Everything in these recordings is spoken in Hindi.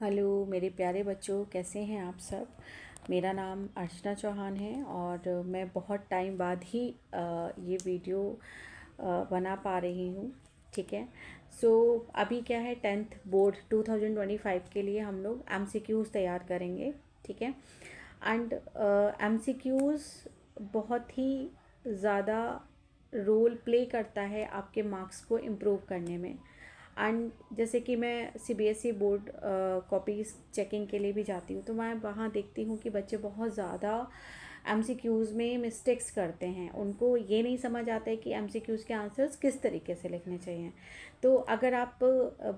हेलो मेरे प्यारे बच्चों, कैसे हैं आप सब। मेरा नाम अर्चना चौहान है और मैं बहुत टाइम बाद ही ये वीडियो बना पा रही हूँ। ठीक है। सो अभी क्या है, 10th बोर्ड 2025 के लिए हम लोग MCQs तैयार करेंगे। ठीक है। एंड MCQs बहुत ही ज़्यादा रोल प्ले करता है आपके मार्क्स को इम्प्रूव करने में। एंड जैसे कि मैं CBSE बोर्ड कॉपीज़ चेकिंग के लिए भी जाती हूँ, तो मैं वहाँ देखती हूँ कि बच्चे बहुत ज़्यादा MCQs में मिस्टेक्स करते हैं। उनको ये नहीं समझ आता है कि MCQs के आंसर्स किस तरीके से लिखने चाहिए। तो अगर आप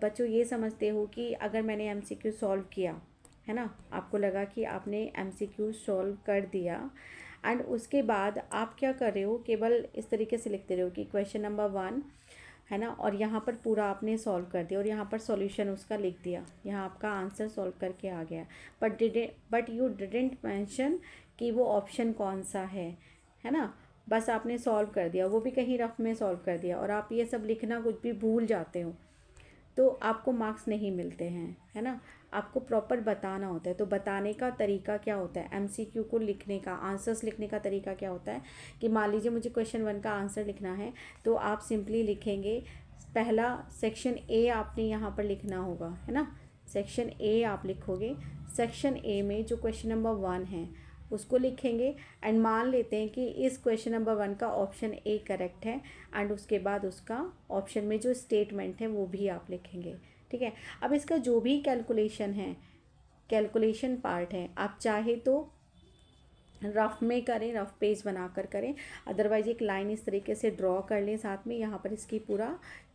बच्चों ये समझते हो कि अगर मैंने MCQ सॉल्व किया है ना, आपको लगा कि आपने MCQ सॉल्व कर दिया एंड उसके बाद आप क्या कर रहे हो, केवल इस तरीके से लिखते रहो कि क्वेश्चन नंबर 1 है ना, और यहाँ पर पूरा आपने सॉल्व कर दिया और यहाँ पर सॉल्यूशन उसका लिख दिया, यहाँ आपका आंसर सॉल्व करके आ गया। बट यू डिडेंट मेंशन कि वो ऑप्शन कौन सा है ना। बस आपने सॉल्व कर दिया, वो भी कहीं रफ में सॉल्व कर दिया, और आप ये सब लिखना कुछ भी भूल जाते हो तो आपको मार्क्स नहीं मिलते हैं, है ना। आपको प्रॉपर बताना होता है। तो बताने का तरीका क्या होता है, MCQ को लिखने का, आंसर्स लिखने का तरीका क्या होता है कि मान लीजिए मुझे क्वेश्चन 1 का आंसर लिखना है, तो आप सिंपली लिखेंगे पहला सेक्शन A आपने यहाँ पर लिखना होगा, है ना। सेक्शन A आप लिखोगे। सेक्शन A में जो क्वेश्चन नंबर 1 है उसको लिखेंगे एंड मान लेते हैं कि इस क्वेश्चन नंबर 1 का ऑप्शन A करेक्ट है एंड उसके बाद उसका ऑप्शन में जो स्टेटमेंट है वो भी आप लिखेंगे। ठीक है। अब इसका जो भी कैलकुलेशन है, कैलकुलेशन पार्ट है, आप चाहे तो रफ में करें, रफ पेज बनाकर करें, अदरवाइज एक लाइन इस तरीके से ड्रॉ कर लें साथ में, यहाँ पर इसकी पूरा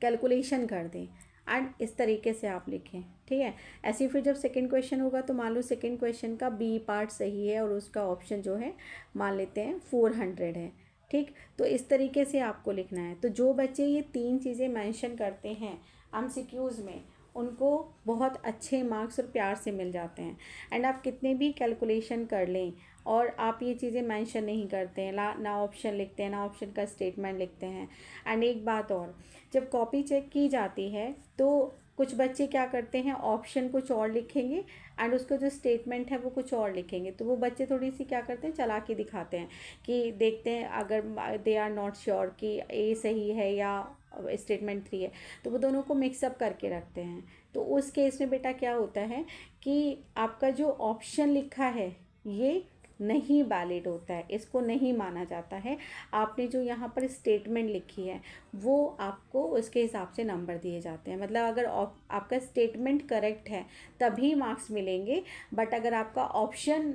कैलकुलेशन कर दें एंड इस तरीके से आप लिखें। ठीक है। ऐसे ही फिर जब सेकंड क्वेश्चन होगा तो मान लो सेकंड क्वेश्चन का B पार्ट सही है और उसका ऑप्शन जो है मान लेते हैं 400 है। ठीक। तो इस तरीके से आपको लिखना है। तो जो बच्चे ये 3 चीज़ें मेंशन करते हैं MCQs में, उनको बहुत अच्छे मार्क्स और प्यार से मिल जाते हैं। एंड आप कितने भी कैलकुलेशन कर लें और आप ये चीज़ें मेंशन नहीं करते हैं, ना ऑप्शन लिखते हैं, ना ऑप्शन का स्टेटमेंट लिखते हैं। एंड एक बात और, जब कॉपी चेक की जाती है तो कुछ बच्चे क्या करते हैं, ऑप्शन कुछ और लिखेंगे एंड उसका जो स्टेटमेंट है वो कुछ और लिखेंगे। तो वो बच्चे थोड़ी सी क्या करते हैं, चालाकी दिखाते हैं कि देखते हैं अगर दे आर नॉट श्योर कि A सही है या स्टेटमेंट 3 है, तो वो दोनों को मिक्सअप करके रखते हैं। तो उस केस में बेटा क्या होता है कि आपका जो ऑप्शन लिखा है ये नहीं वैलिड होता है, इसको नहीं माना जाता है। आपने जो यहाँ पर स्टेटमेंट लिखी है वो आपको उसके हिसाब से नंबर दिए जाते हैं। मतलब अगर आपका स्टेटमेंट करेक्ट है तभी मार्क्स मिलेंगे, बट अगर आपका ऑप्शन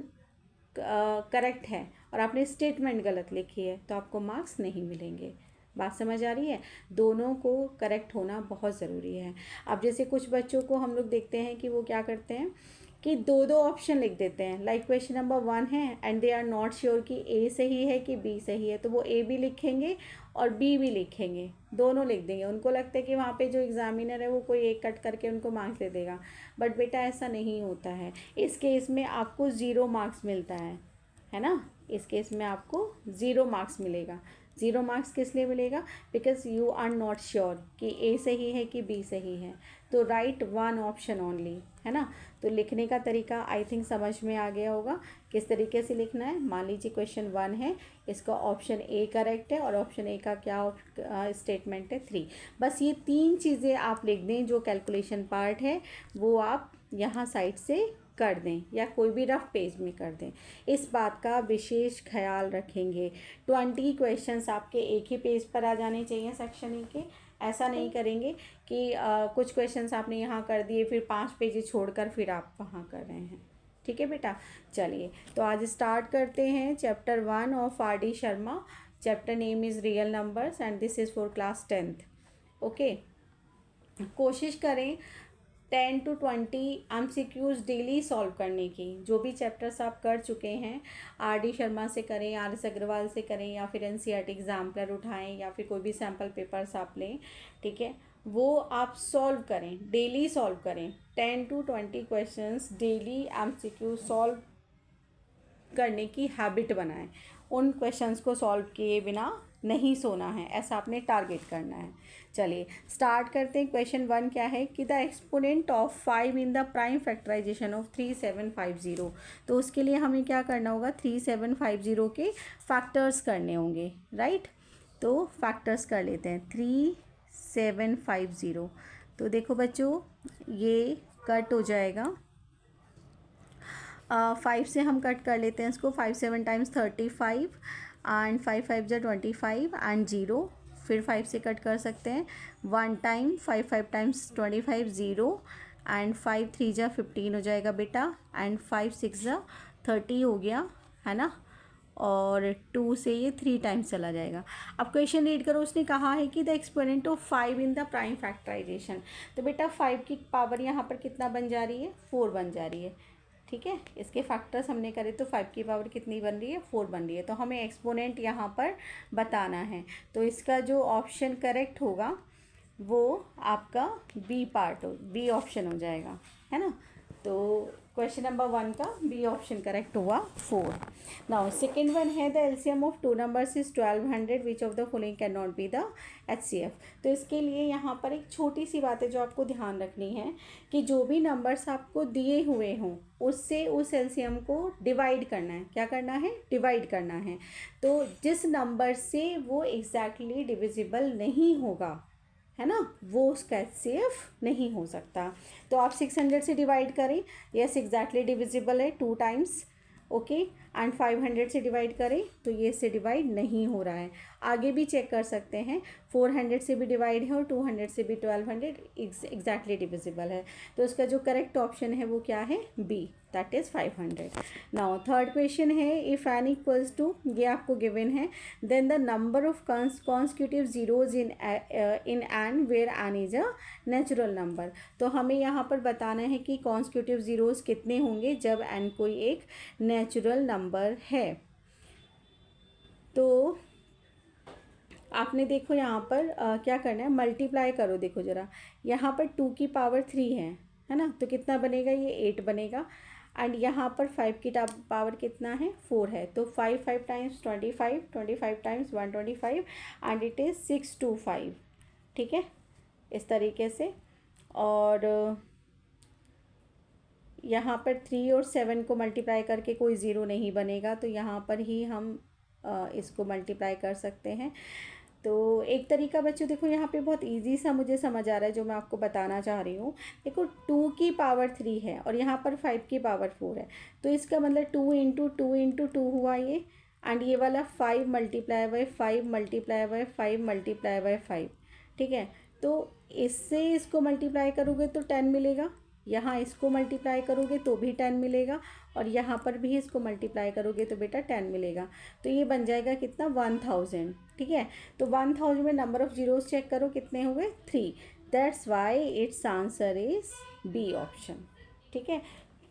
करेक्ट है और आपने स्टेटमेंट गलत लिखी है तो आपको मार्क्स नहीं मिलेंगे। बात समझ आ रही है। दोनों को करेक्ट होना बहुत ज़रूरी है। अब जैसे कुछ बच्चों को हम लोग देखते हैं कि वो क्या करते हैं कि दो दो ऑप्शन लिख देते हैं। लाइक क्वेश्चन नंबर 1 है and they are not sure कि A सही है कि B सही है, तो वो A भी लिखेंगे और B भी लिखेंगे, दोनों लिख देंगे। उनको लगता है कि वहाँ पे जो एग्जामिनर है वो कोई एक कट करके उनको मार्क्स दे देगा, बट बेटा ऐसा नहीं होता है। इस केस में आपको 0 मार्क्स मिलता है ना। इस केस में आपको 0 मार्क्स मिलेगा। 0 मार्क्स किस लिए मिलेगा, because you are not sure कि A सही है कि B सही है। तो राइट 1 ऑप्शन ओनली, है ना। तो लिखने का तरीका आई थिंक समझ में आ गया होगा किस तरीके से लिखना है। मान लीजिए क्वेश्चन 1 है, इसका ऑप्शन A करेक्ट है और ऑप्शन A का क्या स्टेटमेंट है 3। बस ये 3 चीज़ें आप लिख दें। जो कैलकुलेशन पार्ट है वो आप यहाँ साइड से कर दें या कोई भी रफ पेज में कर दें। इस बात का विशेष ख्याल रखेंगे। 20 क्वेश्चंस आपके एक ही पेज पर आ जाने चाहिए सेक्शन ए के। ऐसा नहीं करेंगे कि कुछ क्वेश्चंस आपने यहाँ कर दिए फिर 5 पेज छोड़कर फिर आप वहाँ कर रहे हैं। ठीक है बेटा। चलिए तो आज स्टार्ट करते हैं chapter 1 of RD Sharma. Chapter name is real numbers and this is for class 10th। Okay. कोशिश करें 10 to 20 MCQs डेली सॉल्व करने की। जो भी चैप्टर्स आप कर चुके हैं, RD शर्मा से करें, RS अग्रवाल से करें, या फिर NCERT एग्जाम्पलर उठाएं, या फिर कोई भी सैम्पल पेपर्स आप लें, ठीक है, वो आप सॉल्व करें, डेली सॉल्व करें। 10 to 20 questions daily MCQ solve करने की हैबिट बनाएं। उन क्वेश्चंस को सॉल्व किए बिना नहीं सोना है, ऐसा आपने टारगेट करना है। चलिए स्टार्ट करते हैं। क्वेश्चन 1 क्या है कि the exponent of 5 in the prime factorisation of 3750। तो उसके लिए हमें क्या करना होगा, 3750 के फैक्टर्स करने होंगे, राइट। तो फैक्टर्स कर लेते हैं 3750। तो देखो बच्चों ये कट हो जाएगा, 5 से हम कट कर लेते हैं इसको, 5 7 टाइम्स 35 एंड 5 5 जा 25 एंड 0, फिर 5 से कट कर सकते हैं 1 टाइम, 5 5 टाइम्स 25 0 एंड 5 3 जा 15 हो जाएगा बेटा, एंड 5 6 जा 30 हो गया, है ना। और 2 से ये 3 टाइम्स चला जाएगा। अब क्वेश्चन रीड करो, उसने कहा है कि the exponent of 5 in the prime factorisation. तो बेटा 5 की पावर यहाँ पर कितना बन जा रही है, 4 बन जा रही है, ठीक है। इसके फैक्टर्स हमने करे तो 5 की पावर कितनी बन रही है, 4 बन रही है। तो हमें एक्सपोनेंट यहाँ पर बताना है। तो इसका जो ऑप्शन करेक्ट होगा वो आपका बी पार्ट हो, बी ऑप्शन हो जाएगा, है ना। तो क्वेश्चन नंबर 1 का बी ऑप्शन करेक्ट हुआ 4। नाउ सेकेंड वन है the LCM of two numbers is 1200 which of the following can not be the HCF. तो इसके लिए यहाँ पर एक छोटी सी बात है जो आपको ध्यान रखनी है कि जो भी नंबर्स आपको दिए हुए हों उससे उस एलसीएम को डिवाइड करना है। क्या करना है, डिवाइड करना है। तो जिस नंबर से वो एग्जैक्टली डिविजिबल नहीं होगा, है ना, वो उसका एचसीएफ नहीं हो सकता। तो आप 600 से डिवाइड करें, यस एग्जैक्टली डिविजिबल है 2 टाइम्स, ओके। एंड 500 से डिवाइड करें तो ये इससे डिवाइड नहीं हो रहा है। आगे भी चेक कर सकते हैं, 400 से भी डिवाइड है और 200 से भी 1200 एग्जैक्टली डिविजिबल है। तो उसका जो करेक्ट ऑप्शन है वो क्या है, B, that is 500। Now third question है इफ़ एन इक्वल्स टू, ये आपको गिवन है, then the number of constitutive zeros in N where N is a natural number. तो हमें यहाँ पर बताना है कि कॉन्स्टिट्यूटिव जीरोज कितने होंगे जब एन कोई एक नेचुरल नंबर है। तो आपने देखो यहाँ पर क्या करना है, मल्टीप्लाई करो। देखो ज़रा यहाँ पर 2 की पावर 3 है ना, तो कितना बनेगा, ये 8 बनेगा। एंड यहाँ पर 5 की पावर कितना है, 4 है। तो 5 5 times 25, 25 times 125 and it is 625, ठीक है, इस तरीके से। और यहाँ पर 3 और 7 को मल्टीप्लाई करके कोई ज़ीरो नहीं बनेगा, तो यहाँ पर ही हम इसको मल्टीप्लाई कर सकते हैं। तो एक तरीका बच्चों देखो यहाँ पे बहुत इजी सा मुझे समझ आ रहा है जो मैं आपको बताना चाह रही हूँ। देखो 2 की पावर 3 है और यहाँ पर 5 की पावर 4 है, तो इसका मतलब 2 इंटू 2 इंटू 2 हुआ ये, एंड ये वाला 5 multiply by 5 multiply by 5 multiply by 5, ठीक है। तो इससे इसको मल्टीप्लाई करोगे तो 10 मिलेगा, यहाँ इसको मल्टीप्लाई करोगे तो भी 10 मिलेगा, और यहाँ पर भी इसको मल्टीप्लाई करोगे तो बेटा 10 मिलेगा। तो ये बन जाएगा कितना, 1000, ठीक है। तो 1000 में नंबर ऑफ़ जीरोस चेक करो कितने हुए, 3। That's why it's answer is B option, ठीक है।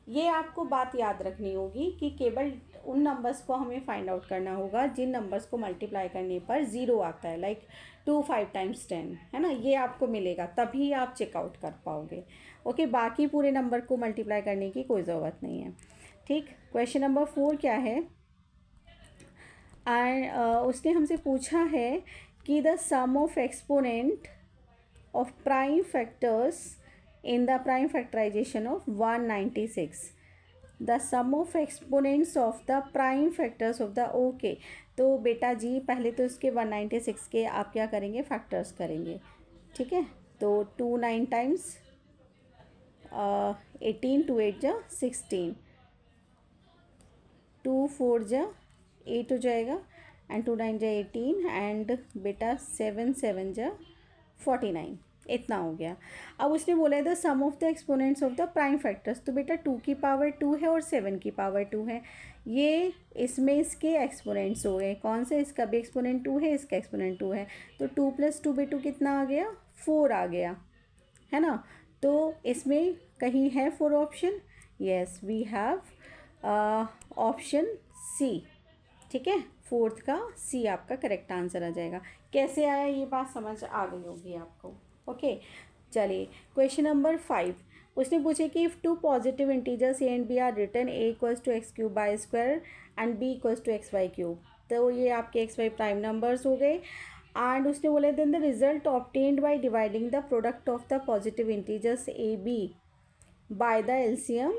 ये आपको बात याद रखनी होगी कि केवल उन नंबर्स को हमें फाइंड आउट करना होगा जिन नंबर्स को मल्टीप्लाई करने पर ज़ीरो आता है, लाइक 2 5 टाइम्स 10, है ना, ये आपको मिलेगा, तभी आप चेकआउट कर पाओगे, ओके। बाकी पूरे नंबर को मल्टीप्लाई करने की कोई ज़रूरत नहीं है, ठीक। क्वेश्चन नंबर 4 क्या है, एंड उसने हमसे पूछा है कि the sum of exponent of prime factors in the prime factorization of 196, the sum of exponents of the prime factors of the, okay। तो बेटा जी पहले तो इसके 196 के आप क्या करेंगे, फैक्टर्स करेंगे, ठीक है। तो 2 9 टाइम्स 18, 2 8 जा 16, 2 4 जा 8 हो जाएगा, एंड 2 9 जा 18, एंड बेटा 7 7 जा 49, इतना हो गया। अब उसने बोला है the sum of the exponents of the prime factors. तो बेटा 2 की पावर 2 है और 7 की पावर 2 है, ये इसमें इसके एक्सपोनेंट्स हो गए। कौन से, इसका भी एक्सपोनेंट 2 है, इसका एक्सपोनेंट 2 है, तो 2 + 2 बेटू कितना आ गया, 4 आ गया, है ना। तो इसमें कहीं है 4 option, yes we have option C, ठीक है। 4th का सी आपका करेक्ट आंसर आ जाएगा। कैसे आया ये बात समझ आ गई होगी आपको, ओके। चलिए क्वेश्चन नंबर 5, उसने पूछे कि if 2 positive integers A and B are written, a = x³ y² and b = xy³ तो ये आपके एक्स वाई प्राइम नंबर्स हो गए। एंड उसने बोले then the result obtained by dividing the product of the positive integers A B by the LCM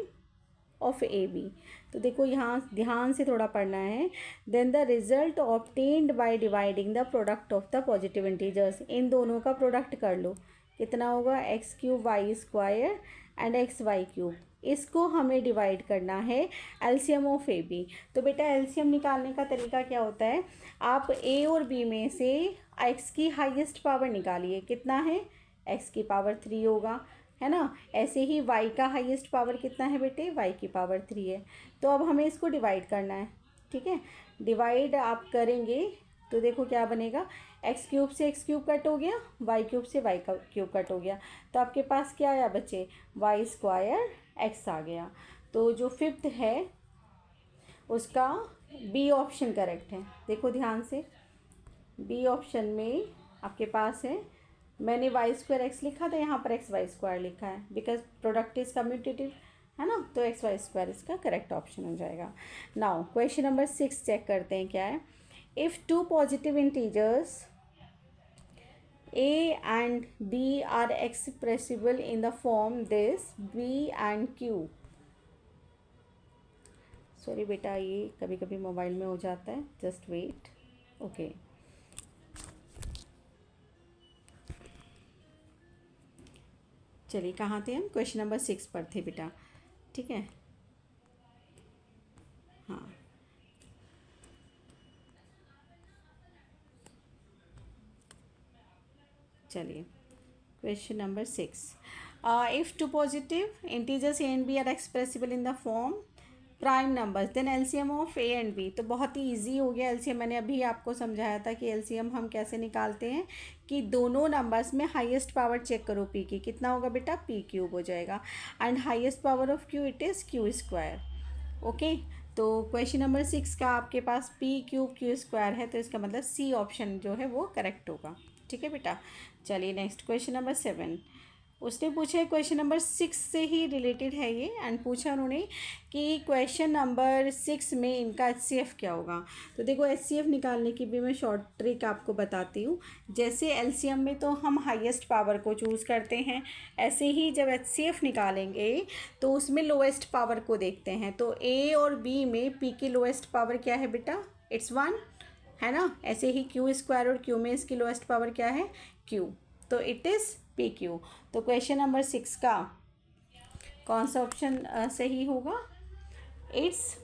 of A B. तो देखो यहाँ ध्यान से थोड़ा पढ़ना है। Then the result obtained by dividing the product of the positive integers, इन दोनों का प्रोडक्ट कर लो, कितना होगा X cube Y square and X Y cube. इसको हमें डिवाइड करना है एलसीएम ऑफ ए बी। तो बेटा एलसीएम निकालने का तरीका क्या होता है, आप ए और बी में से एक्स की हाईएस्ट पावर निकालिए, कितना है एक्स की पावर 3 होगा, है ना। ऐसे ही y का हाईएस्ट पावर कितना है बेटे, y की पावर 3 है। तो अब हमें इसको डिवाइड करना है, ठीक है। डिवाइड आप करेंगे तो देखो क्या बनेगा, एक्स क्यूब से एक्स क्यूब कट हो गया, वाई क्यूब से वाई क्यूब कट हो गया, तो आपके पास क्या आया बच्चे, वाई स्क्वायर एक्स आ गया। तो जो फिफ्थ है उसका बी ऑप्शन करेक्ट है। देखो ध्यान से, बी ऑप्शन में आपके पास है, मैंने वाई स्क्वायर एक्स लिखा था, यहाँ पर एक्स वाई स्क्वायर लिखा है, बिकॉज प्रोडक्ट इज कम्यूटेटिव, है ना, तो एक्स वाई स्क्वायर इसका करेक्ट ऑप्शन हो जाएगा। नाउ क्वेश्चन नंबर 6 चेक करते हैं क्या है। If two positive integers a and b are expressible in the form this b and q। Sorry बेटा ये कभी कभी मोबाइल में हो जाता है, जस्ट वेट। ओके चलिए कहाँ थे हम, क्वेश्चन नंबर 6 पर थे बेटा, ठीक है। हाँ चलिए question number 6, if two positive integers A and B are expressible in the form prime numbers then LCM of A and B. तो बहुत ही इजी हो गया एलसीएम, मैंने अभी आपको समझाया था कि एलसीएम हम कैसे निकालते हैं, कि दोनों नंबर्स में हाईएस्ट पावर चेक करो पी की, कितना होगा बेटा पी क्यूब हो जाएगा, and highest power of Q it is Q square. Okay तो क्वेश्चन नंबर 6 का आपके पास पी क्यूब क्यू स्क्वायर है, तो इसका मतलब सी ऑप्शन जो है वो करेक्ट होगा, ठीक है बेटा। चलिए नेक्स्ट क्वेश्चन नंबर 7, उसने पूछा है क्वेश्चन नंबर 6 से ही रिलेटेड है ये, एंड पूछा उन्होंने कि क्वेश्चन नंबर 6 में इनका एचसीएफ क्या होगा। तो देखो एचसीएफ निकालने की भी मैं शॉर्ट ट्रिक आपको बताती हूँ। जैसे एलसीएम में तो हम हाईएस्ट पावर को चूज़ करते हैं, ऐसे ही जब एचसीएफ निकालेंगे तो उसमें लोएस्ट पावर को देखते हैं। तो ए और बी में पी की लोएस्ट पावर क्या है बेटा, इट्स 1, है ना। ऐसे ही क्यू स्क्वायर और क्यू में इसकी लोएस्ट पावर क्या है क्यू, तो इट इज़ पी क्यू। तो क्वेश्चन नंबर 6 का कौन सा ऑप्शन सही होगा, इट्स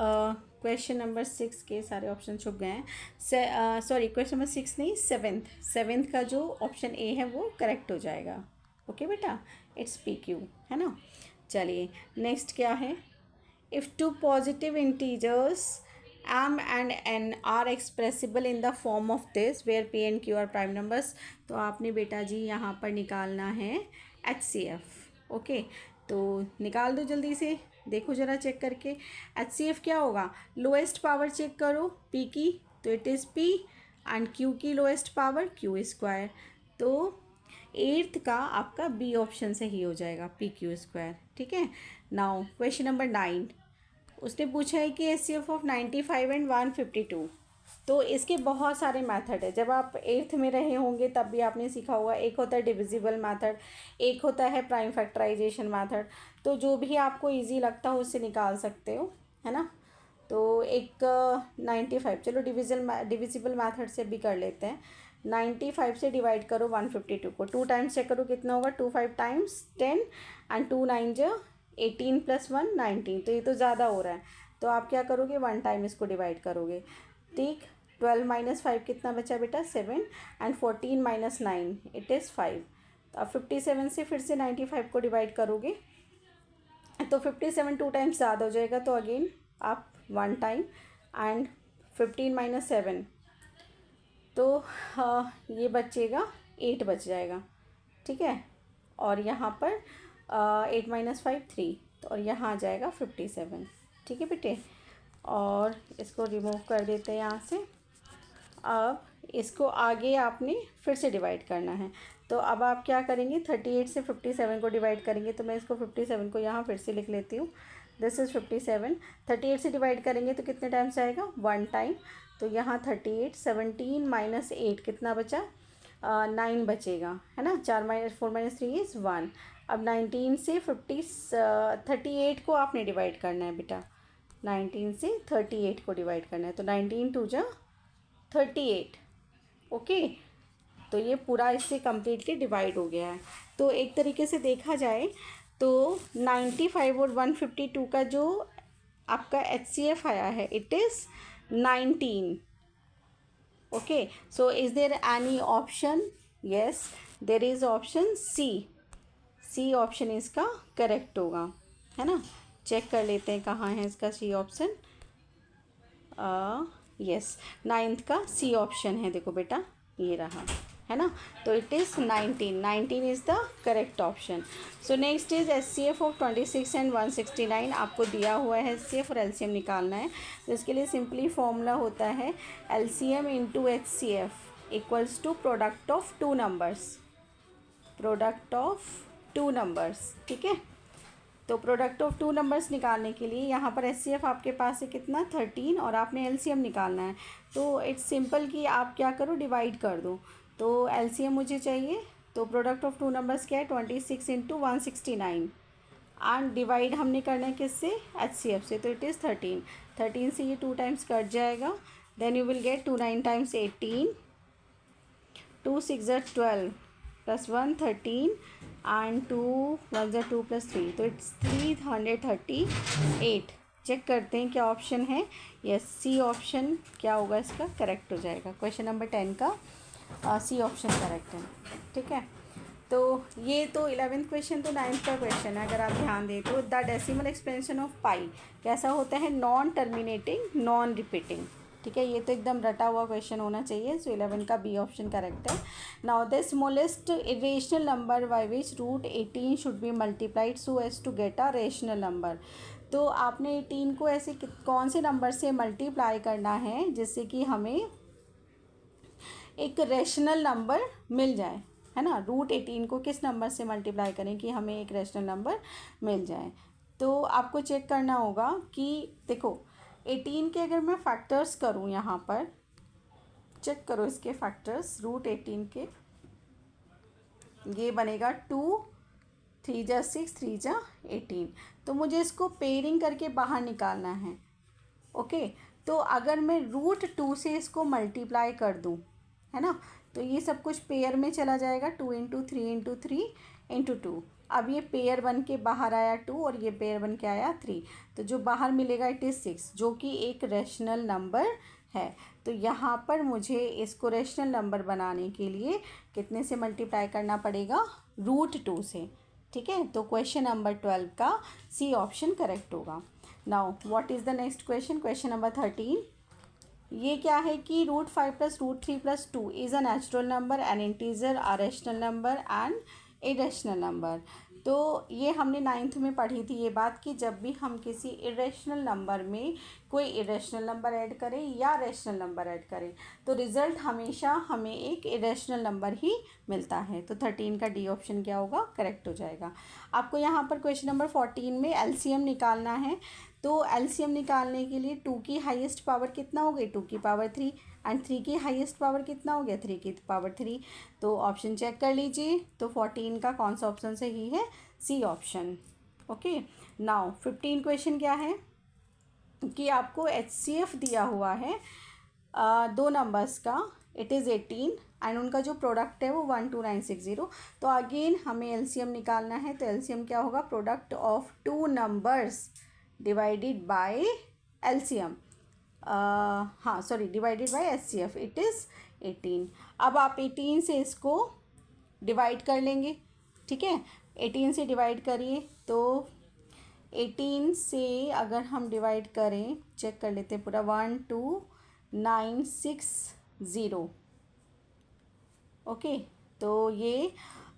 क्वेश्चन नंबर 6 के सारे ऑप्शन छुप गए हैं, सॉरी क्वेश्चन नंबर 6 नहीं, सेवेंथ का जो ऑप्शन ए है वो करेक्ट हो जाएगा। ओके बेटा, इट्स पी क्यू, है ना। चलिए नेक्स्ट क्या है, if two positive integers m and n are expressible in the form of this where p and q are prime numbers। तो आपने बेटा जी यहाँ पर निकालना है HCF। ओके तो निकाल दो जल्दी से, देखो ज़रा चेक करके HCF क्या होगा, लोएस्ट पावर चेक करो p की, तो it is p, and q की लोएस्ट पावर q स्क्वायर। तो 8th का आपका बी ऑप्शन से ही हो जाएगा पी क्यू स्क्वायर, ठीक है। नाउ क्वेश्चन नंबर 9, उसने पूछा है कि एचसीएफ ऑफ 95 एंड 152। तो इसके बहुत सारे मेथड है, जब आप 8th में रहे होंगे तब भी आपने सीखा होगा। एक होता है डिविजिबल मेथड, एक होता है प्राइम फैक्टराइजेशन मेथड, तो जो भी आपको इजी लगता हो उससे निकाल सकते हो, है ना। तो एक 95, चलो डिविजिबल मेथड से भी कर लेते हैं। 95 से डिवाइड करो 152 को, 2 टाइम्स चेक करो कितना होगा, 2 5 टाइम्स 10 एंड 2 9 जो 18 + 1 19, तो ये तो ज़्यादा हो रहा है, तो आप क्या करोगे 1 टाइम इसको डिवाइड करोगे, ठीक। 12 - 5 कितना बचा बेटा 7, एंड 14 - 9 इट इज़ 5। तो आप 57 से फिर से 95 को डिवाइड करोगे, तो 57 2 टाइम्स ज़्यादा हो जाएगा, तो अगेन आप 1 टाइम, एंड 15 - 7, तो ये बचेगा 8 बच जाएगा, ठीक है। और यहाँ पर 8 - 5 3, तो और यहाँ आ जाएगा 57, ठीक है बेटे। और इसको रिमूव कर देते हैं यहाँ से। अब इसको आगे आपने फिर से डिवाइड करना है, तो अब आप क्या करेंगे, 38 से 57 को डिवाइड करेंगे। तो मैं इसको 57 को यहाँ फिर से लिख लेती हूँ, दिस इज़ 57। 38 से डिवाइड करेंगे तो कितने टाइम्स आएगा, 1 टाइम। तो यहाँ 38, 17 माइनस 8 कितना बचा, 9 बचेगा, है ना। 4 माइनस 4 माइनस 3 इज़ 1। अब 19 से 38 को आपने डिवाइड करना है बेटा, 19 से 38 को डिवाइड करना है। तो 19 टू जा 38, ओके। तो ये पूरा इससे कम्प्लीटली डिवाइड हो गया है। तो एक तरीके से देखा जाए तो 95 और 152 का जो आपका HCF आया है, it is 19, okay. So is there any option, yes there is option C option इसका करेक्ट होगा, है ना। चेक कर लेते हैं कहाँ है इसका सी ऑप्शन। यस, 9th का सी ऑप्शन है, देखो बेटा ये रहा, है ना। तो it is 19 is the correct option. So next is HCF of 26 and 169। आपको दिया हुआ है HCF और LCM निकालना है। तो इसके लिए सिंपली फॉर्मूला होता है LCM into HCF equals to product of two numbers, ठीक है। तो प्रोडक्ट ऑफ टू नंबर्स निकालने के लिए यहाँ पर HCF आपके पास है कितना, 13, और आपने LCM निकालना है। तो इट्स सिंपल कि आप क्या करो, डिवाइड कर दो। तो LCM मुझे चाहिए, तो प्रोडक्ट ऑफ टू नंबर्स क्या है, 26 इंटू 169, एंड डिवाइड हमने करना है किससे, HCF से। तो इट इज़ 13 से ये 2 टाइम्स कट जाएगा, then you will get 2 9 times 18, 2 6 12 plus 1 13 and 2 1 2 plus 3, तो इट्स 338। चेक करते हैं क्या ऑप्शन है। यस, सी ऑप्शन क्या होगा इसका, करेक्ट हो जाएगा। क्वेश्चन नंबर 10 का सी ऑप्शन करेक्ट है, ठीक है। तो ये तो 11th क्वेश्चन, तो 9th का क्वेश्चन है। अगर आप ध्यान दें तो द डेसिमल एक्सपेंशन ऑफ पाई कैसा होता है, नॉन टर्मिनेटिंग नॉन रिपीटिंग, ठीक है। ये तो एकदम रटा हुआ क्वेश्चन होना चाहिए। सो 11 का बी ऑप्शन करेक्ट है। Now the smallest irrational number by which root 18 should be multiplied so as to get a rational number. तो आपने 18 को ऐसे कौन से नंबर से मल्टीप्लाई करना है जिससे कि हमें एक रेशनल नंबर मिल जाए, है ना। रूट 18 को किस नंबर से मल्टीप्लाई करें कि हमें एक रेशनल नंबर मिल जाए। तो आपको चेक करना होगा कि देखो 18 के अगर मैं फैक्टर्स करूँ, यहाँ पर चेक करो इसके फैक्टर्स, रूट 18 के ये बनेगा 2 3 जा 6 3 जा 18। तो मुझे इसको पेयरिंग करके बाहर निकालना है, ओके। तो अगर मैं रूट 2 से इसको मल्टीप्लाई कर दूँ, है ना, तो ये सब कुछ पेयर में चला जाएगा, 2 इंटू 3 इंटू 3 इंटू 2। अब ये पेयर बन के बाहर आया 2 और ये पेयर बन के आया 3, तो जो बाहर मिलेगा इट इज़ 6, जो कि एक रेशनल नंबर है। तो यहाँ पर मुझे इसको रेशनल नंबर बनाने के लिए कितने से मल्टीप्लाई करना पड़ेगा, रूट 2 से, ठीक है। तो क्वेश्चन नंबर 12 का सी ऑप्शन करेक्ट होगा। Now what is the next question, question number 13। ये क्या है कि root 5 plus root 3 plus 2 is a natural number, an integer, a rational number and irrational number. तो ये हमने 9th में पढ़ी थी ये बात कि जब भी हम किसी इरेशनल नंबर में कोई इरेशनल नंबर ऐड करें या रैशनल नंबर ऐड करें तो रिज़ल्ट हमेशा हमें एक इरेशनल नंबर ही मिलता है। तो 13 का डी ऑप्शन क्या होगा, करेक्ट हो जाएगा। आपको यहाँ पर क्वेश्चन नंबर 14 में LCM निकालना है। तो LCM निकालने के लिए 2 की हाईएस्ट पावर कितना हो गई, 2 की पावर 3, एंड 3 की हाईएस्ट पावर कितना हो गया, 3 की पावर 3। तो ऑप्शन चेक कर लीजिए। तो 14 का कौन सा ऑप्शन सही है, C option, okay. Now 15 question क्या है कि आपको HCF दिया हुआ है दो नंबर्स का, इट इज़ 18, एंड उनका जो प्रोडक्ट है वो 12960। तो अगेन हमें LCM निकालना है। तो LCM क्या होगा, product of two numbers divided by LCM, हाँ sorry, divided by HCF, it is 18। अब आप 18 से इसको डिवाइड कर लेंगे, ठीक है। 18 से डिवाइड करिए, तो 18 से अगर हम डिवाइड करें, चेक कर लेते हैं पूरा, 12960, ओके। तो ये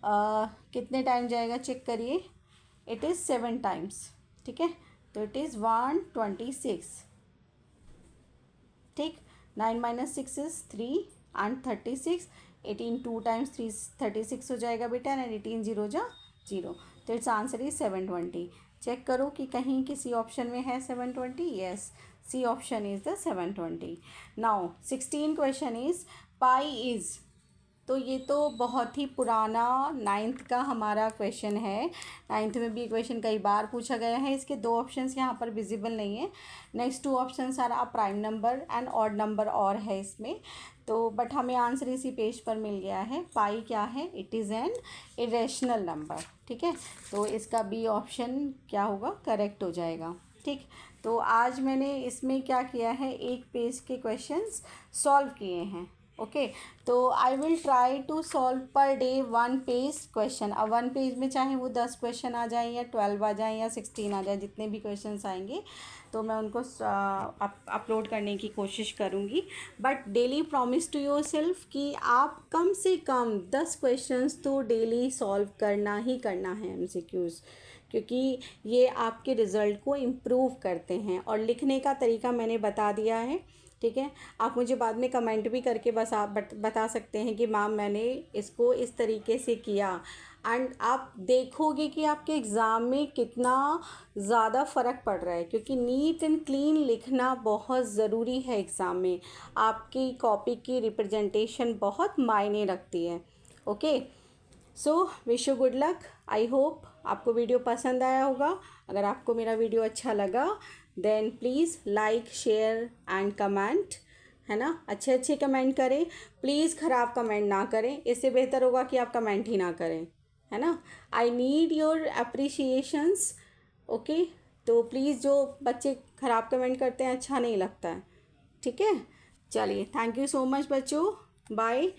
कितने टाइम जाएगा चेक करिए, इट इज़ 7 टाइम्स, ठीक है। तो इट इज़ 126, ठीक। 9 माइनस 6 इज़ 3 एंड 36, 18 2 टाइम्स 3 36 हो जाएगा बेटा, एंड 18 0 जा 0। तो इट्स आंसर इज 720। चेक करो कि कहीं किसी ऑप्शन में है 720. Yes, C option is the 720. Now 16 question is pi is, तो ये तो बहुत ही पुराना 9th का हमारा क्वेश्चन है. 9th में भी क्वेश्चन कई बार पूछा गया है. इसके दो ऑप्शंस यहाँ पर विजिबल नहीं है. Next two options are a prime number and odd number और है इसमें. तो बट हमें आंसर इसी पेज पर मिल गया है. पाई क्या है? It is an irrational number. ठीक है, तो इसका बी ऑप्शन क्या होगा? करेक्ट हो जाएगा. ठीक, तो आज मैंने इसमें क्या किया है, एक पेज के क्वेश्चंस सॉल्व किए हैं. ओके, तो I will try to solve per day 1 page question. अब 1 पेज में चाहे वो 10 क्वेश्चन आ जाएं या 12 आ जाएं या 16 आ जाए, जितने भी क्वेश्चंस आएंगे तो मैं उनको अपलोड करने की कोशिश करूँगी. But daily promise to yourself कि आप कम से कम 10 क्वेश्चंस तो डेली सॉल्व करना ही करना है MCQs, क्योंकि ये आपके रिज़ल्ट को इम्प्रूव करते हैं. और लिखने का तरीका मैंने बता दिया है. ठीक है, आप मुझे बाद में कमेंट भी करके बस आप बता सकते हैं कि मैम मैंने इसको इस तरीके से किया. एंड आप देखोगे कि आपके एग्ज़ाम में कितना ज़्यादा फ़र्क पड़ रहा है, क्योंकि नीट एंड क्लीन लिखना बहुत ज़रूरी है एग्ज़ाम में. आपकी कॉपी की रिप्रेजेंटेशन बहुत मायने रखती है. Okay, so wish you good luck. I hope आपको वीडियो पसंद आया होगा. अगर आपको मेरा वीडियो अच्छा लगा then please like, share and comment, है ना. अच्छे अच्छे कमेंट करें प्लीज़, ख़राब कमेंट ना करें. इससे बेहतर होगा कि आप कमेंट ही ना करें, है ना. I need your अप्रिशिएशंस. ओके, तो प्लीज़, जो बच्चे ख़राब कमेंट करते हैं अच्छा नहीं लगता है. ठीक है, चलिए, थैंक यू सो मच बच्चों. बाय.